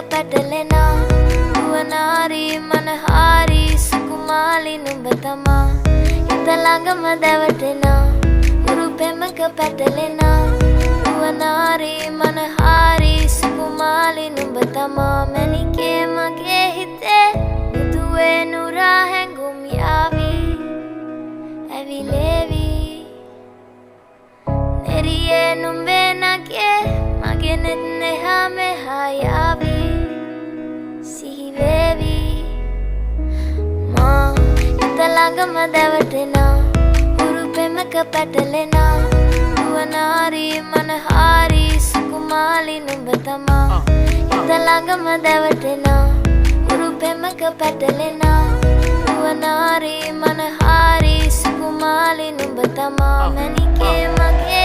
පැටලෙනා නුවනාරී මනහාරී සුකුමාලි නුඹ තමා හිත ළඟම දැවටෙනා උරු පෙමක පැටලෙනා නුවනාරී මනහාරී සුකුමාලි නුඹ තමා මැණිකේ මගේ හිතේ මුදුවේ නුරා හැඟුම් යාවි ඇවිලේවි නෙරියේ නුඹේ නගේ මගේ නෙත් නෙහා මෙහා යාවි සිහිවේවි මා හිත ළඟම දැවටෙනා උරු පෙමක පැටලෙනා නුවනාරී මනහාරී සුකුමාලි නුඹ තමා හිත ළඟම දැවටෙනා උරු පෙමක පැටලෙනා නුවනාරී මනහාරී සුකුමාලි නුඹ තමා මැණිකේ මගේ